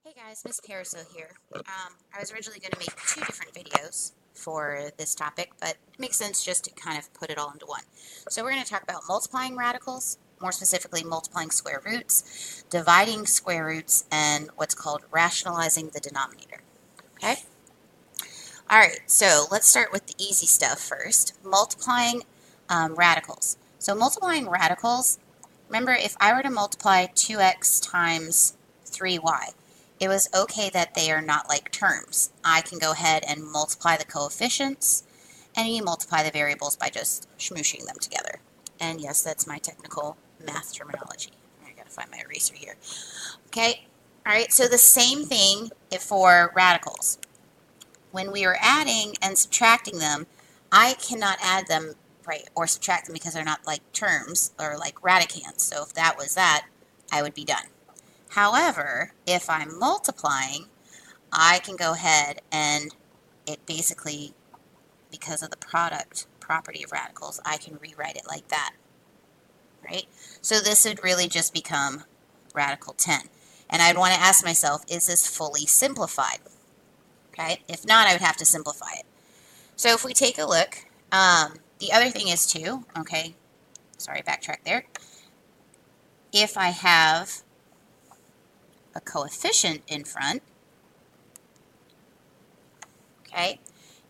Hey guys, Miss Paraso here. I was originally going to make two different videos for this topic, but it makes sense just to kind of put it all into one. So we're going to talk about multiplying radicals, more specifically multiplying square roots, dividing square roots, and what's called rationalizing the denominator. Okay? Alright, so let's start with the easy stuff first. Multiplying radicals. So multiplying radicals, remember if I were to multiply 2x times 3y, it was okay that they are not like terms. I can go ahead and multiply the coefficients, and you multiply the variables by just smooshing them together. And yes, that's my technical math terminology. I gotta find my eraser here. Okay, alright, so the same thing for radicals. When we are adding and subtracting them, I cannot add them, right, or subtract them because they're not like terms or like radicands. So if that was that, I would be done. However, if I'm multiplying, I can go ahead and it basically, because of the product property of radicals, I can rewrite it like that, right? So this would really just become radical 10. And I'd want to ask myself, is this fully simplified? Okay, if not, I would have to simplify it. So if we take a look, the other thing is too, okay, sorry, backtrack there. If I have a coefficient in front, okay,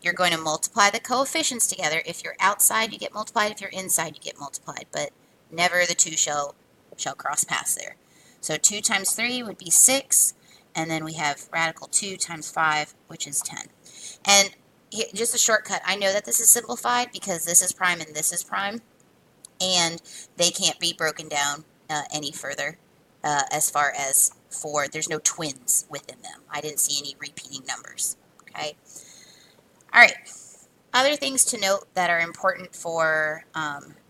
you're going to multiply the coefficients together. If you're outside, you get multiplied. If you're inside, you get multiplied. But never the two shall cross paths there. So 2 times 3 would be 6. And then we have radical 2 times 5, which is 10. And just a shortcut, I know that this is simplified because this is prime and this is prime. And they can't be broken down any further as far as there's no twins within them. I didn't see any repeating numbers. Okay. All right. Other things to note that are important for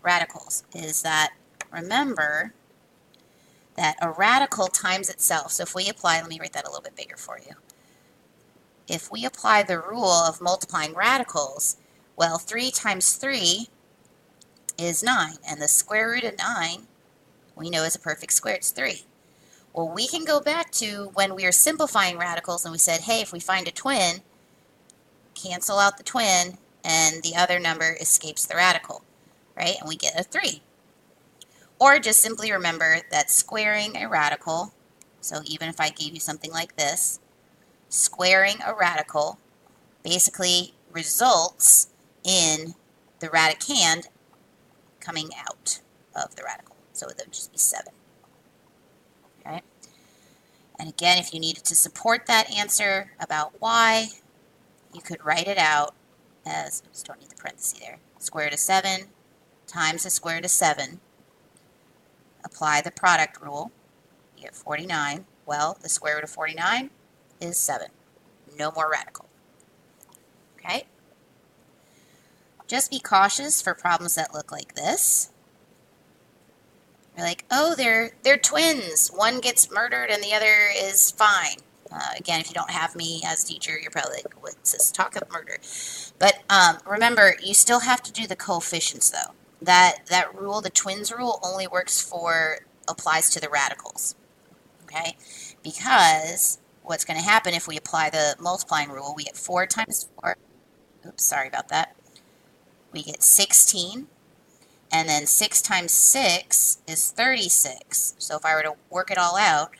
radicals is that remember that a radical times itself. So if we apply, let me write that a little bit bigger for you. If we apply the rule of multiplying radicals, well, 3 times 3 is 9, and the square root of 9 we know is a perfect square. It's 3. Well, we can go back to when we are simplifying radicals and we said, hey, if we find a twin, cancel out the twin, and the other number escapes the radical, right? And we get a 3. Or just simply remember that squaring a radical, so even if I gave you something like this, squaring a radical basically results in the radicand coming out of the radical. So it would just be 7. Okay? And again, if you needed to support that answer about why, you could write it out as, oops, don't need the parenthesis there, square root of 7 times the square root of 7. Apply the product rule. You get 49. Well, the square root of 49 is 7. No more radical. Okay? Just be cautious for problems that look like this. You're like, oh, they're twins. One gets murdered and the other is fine. Again, if you don't have me as a teacher, you're probably like, what's this talk of murder? But remember, you still have to do the coefficients, though. That rule, the twins rule, only applies to the radicals. Okay? Because what's going to happen if we apply the multiplying rule, we get 4 times 4. Oops, sorry about that. We get 16. And then 6 times 6 is 36. So if I were to work it all out,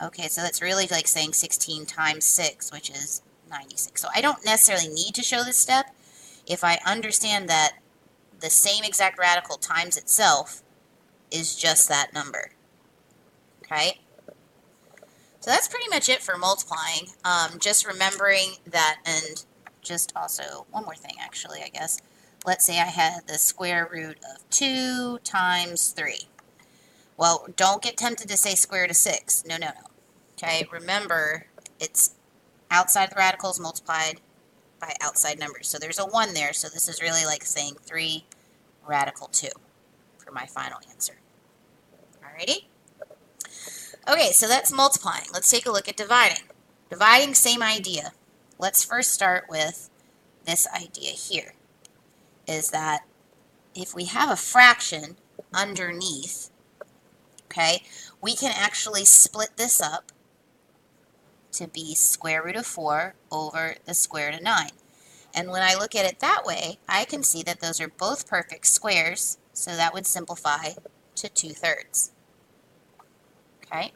okay, so that's really like saying 16 times 6, which is 96. So I don't necessarily need to show this step if I understand that the same exact radical times itself is just that number. Okay? So that's pretty much it for multiplying. Just remembering that, and just also one more thing actually, I guess. Let's say I had the square root of 2 times 3. Well, don't get tempted to say square root of 6. No, no, no. Okay, remember, it's outside the radicals multiplied by outside numbers. So there's a 1 there, so this is really like saying 3 radical 2 for my final answer. Alrighty? Okay, so that's multiplying. Let's take a look at dividing. Dividing, same idea. Let's first start with this idea here, is that if we have a fraction underneath, okay, we can actually split this up to be square root of 4 over the square root of 9. And when I look at it that way, I can see that those are both perfect squares, so that would simplify to 2/3. Okay?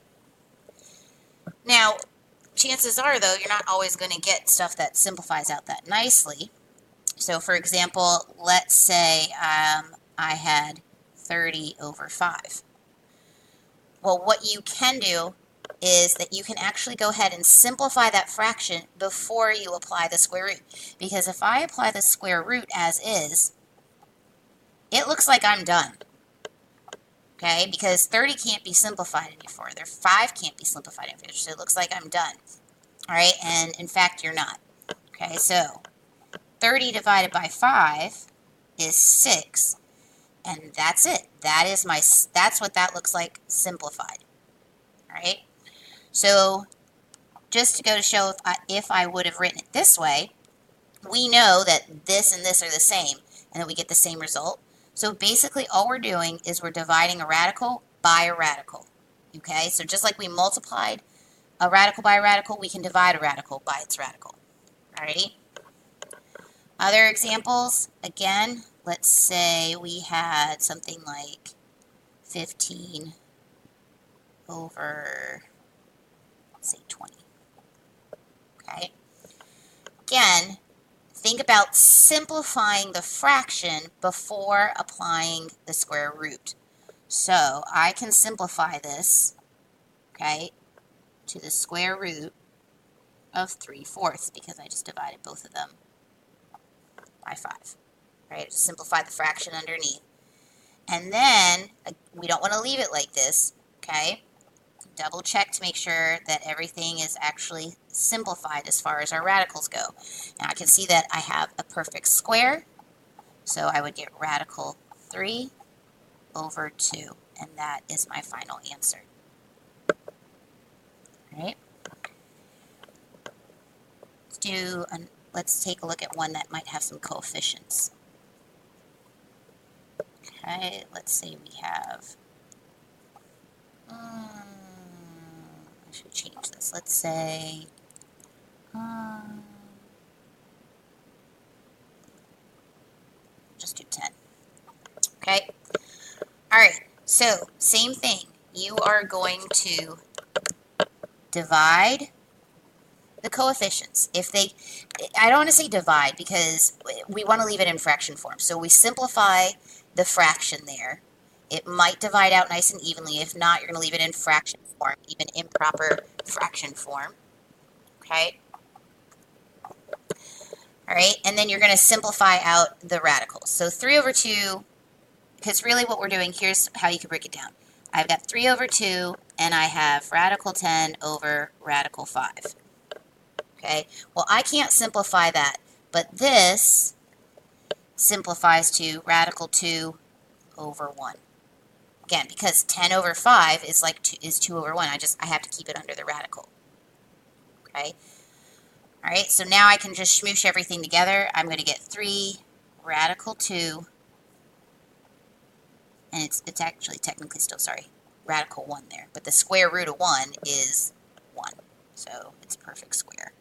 Now, chances are, though, you're not always going to get stuff that simplifies out that nicely. So, for example, let's say I had 30 over 5. Well, what you can do is that you can actually go ahead and simplify that fraction before you apply the square root. Because if I apply the square root as is, it looks like I'm done. Okay, because 30 can't be simplified any further. 5 can't be simplified any further, so it looks like I'm done. All right, and in fact, you're not. Okay, so 30 divided by 5 is 6, and that's it. That's what that looks like simplified. All right, so just to go to show if I would have written it this way, we know that this and this are the same, and that we get the same result. So basically all we're doing is we're dividing a radical by a radical. Okay, so just like we multiplied a radical by a radical, we can divide a radical by its radical. Alrighty. Other examples, again, let's say we had something like 15 over, say, 20. Okay. Again, think about simplifying the fraction before applying the square root. So I can simplify this, okay, to the square root of 3/4 because I just divided both of them by 5. Right? Just simplify the fraction underneath. And then we don't want to leave it like this, okay? Double check to make sure that everything is actually simplified as far as our radicals go. Now I can see that I have a perfect square, so I would get radical 3 over 2, and that is my final answer. All right. Let's take a look at one that might have some coefficients. Okay, let's say we have, I should change this. Let's say, just do 10. Okay, all right, so same thing. You are going to divide the coefficients. I don't want to say divide because we want to leave it in fraction form. So we simplify the fraction there. It might divide out nice and evenly. If not, you're going to leave it in fraction form, even improper fraction form. Okay? All right, and then you're going to simplify out the radicals. So 3 over 2, because really what we're doing, here's how you can break it down. I've got 3 over 2, and I have radical 10 over radical 5. Okay, well, I can't simplify that, but this simplifies to radical 2 over 1. Again, because 10 over 5 is 2 over 1. I have to keep it under the radical. Okay, all right, so now I can just smoosh everything together. I'm going to get 3 radical 2, and it's actually technically still, radical 1 there, but the square root of 1 is 1, so it's a perfect square.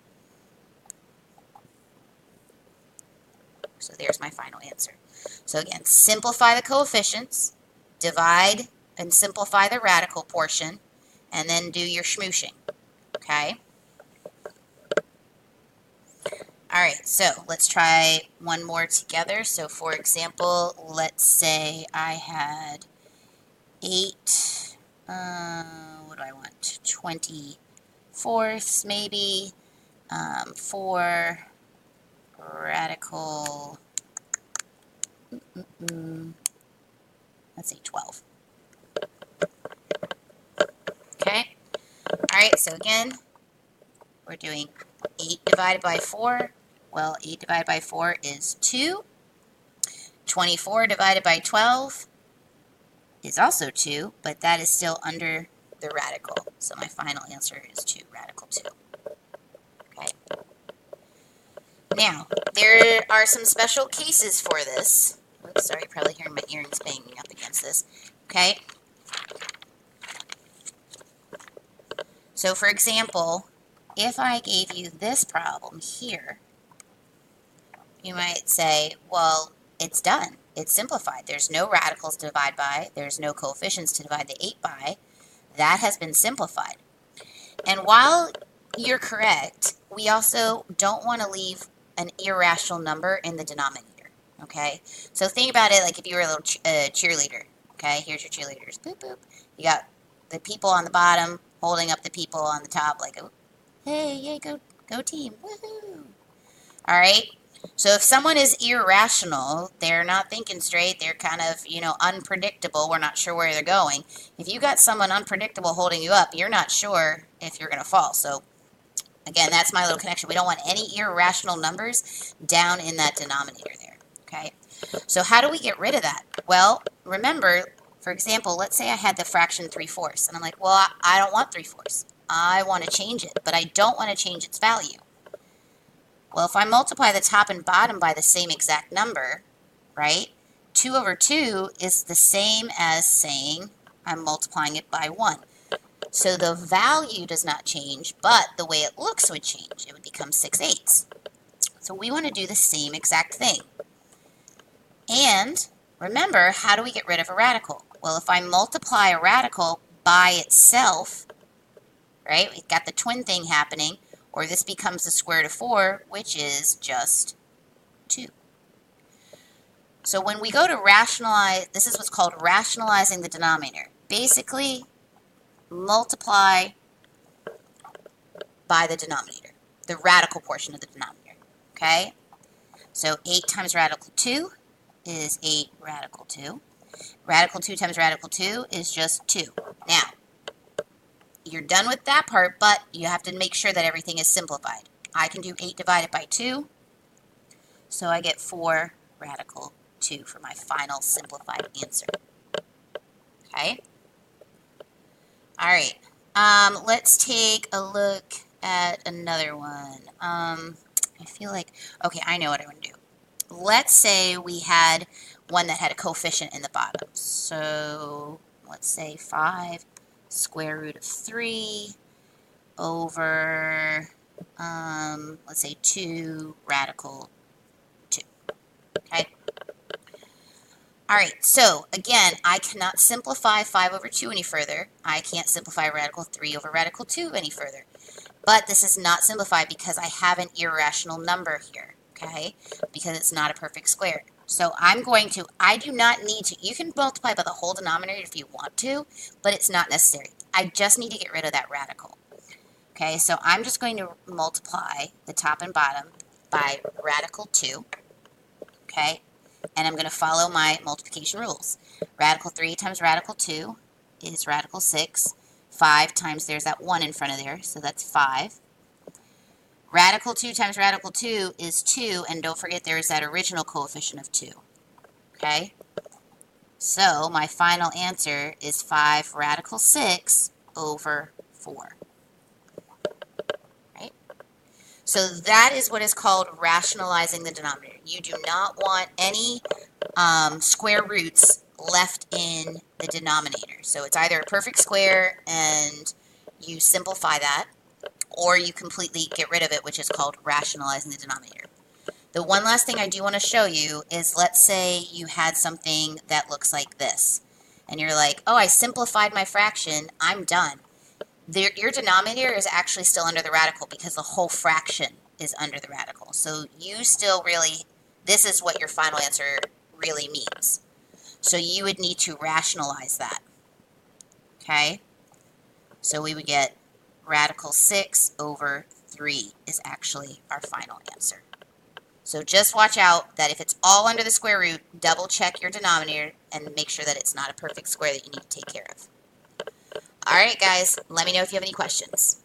So there's my final answer. So again, simplify the coefficients, divide and simplify the radical portion, and then do your smooshing. Okay? Alright, so let's try one more together. So for example, let's say I had 8, what do I want? 24ths maybe, 4 radical, let's say 12. Okay, alright, so again, we're doing 8 divided by 4. Well, 8 divided by 4 is 2. 24 divided by 12 is also 2, but that is still under the radical. So my final answer is 2, radical 2. Okay. Now, there are some special cases for this. Oops, sorry, you're probably hearing my earrings banging up against this. Okay. So, for example, if I gave you this problem here, you might say, well, it's done. It's simplified. There's no radicals to divide by. There's no coefficients to divide the 8 by. That has been simplified. And while you're correct, we also don't want to leave an irrational number in the denominator, okay? So think about it like if you were a little cheerleader, okay? Here's your cheerleaders. Boop, boop. You got the people on the bottom holding up the people on the top like, oh, hey, yay, go team, woohoo. All right? So if someone is irrational, they're not thinking straight, they're kind of, unpredictable, we're not sure where they're going. If you got someone unpredictable holding you up, you're not sure if you're going to fall. So again, that's my little connection. We don't want any irrational numbers down in that denominator there, okay? So how do we get rid of that? Well, remember, for example, let's say I had the fraction 3/4, and I'm like, well, I don't want 3/4. I want to change it, but I don't want to change its value. Well, if I multiply the top and bottom by the same exact number, right, 2/2 is the same as saying I'm multiplying it by 1. So the value does not change, but the way it looks would change. It would become 6/8. So we want to do the same exact thing. And remember, how do we get rid of a radical? Well, if I multiply a radical by itself, right, we've got the twin thing happening, or this becomes the square root of 4, which is just 2. So when we go to rationalize, this is what's called rationalizing the denominator. Basically, multiply by the denominator, the radical portion of the denominator, okay? So 8 times radical 2 is 8 radical 2. Radical 2 times radical 2 is just 2. Now, you're done with that part, but you have to make sure that everything is simplified. I can do 8 divided by 2, so I get 4 radical 2 for my final simplified answer. Okay? All right. Let's take a look at another one. I feel like, okay, I know what I want to do. Let's say we had one that had a coefficient in the bottom. So let's say 5 square root of 3 over, let's say 2 radical 2. Okay? All right, so again, I cannot simplify 5 over 2 any further. I can't simplify radical 3 over radical 2 any further. But this is not simplified because I have an irrational number here, okay? Because it's not a perfect square. So I'm going to, I do not need to, you can multiply by the whole denominator if you want to, but it's not necessary. I just need to get rid of that radical. Okay, so I'm just going to multiply the top and bottom by radical 2, okay? And I'm going to follow my multiplication rules. Radical 3 times radical 2 is radical 6. 5 times, there's that 1 in front of there, so that's 5. Radical 2 times radical 2 is 2, and don't forget there is that original coefficient of 2. Okay? So my final answer is 5 radical 6 over 4. Right? So that is what is called rationalizing the denominator. You do not want any square roots left in the denominator. So it's either a perfect square and you simplify that, or you completely get rid of it, which is called rationalizing the denominator. The one last thing I do want to show you is, let's say you had something that looks like this, and you're like, oh, I simplified my fraction, I'm done. Your denominator is actually still under the radical because the whole fraction is under the radical. So you still really, this is what your final answer really means. So you would need to rationalize that. Okay? So we would get radical 6 over 3 is actually our final answer. So just watch out that if it's all under the square root, double check your denominator and make sure that it's not a perfect square that you need to take care of. All right, guys, let me know if you have any questions.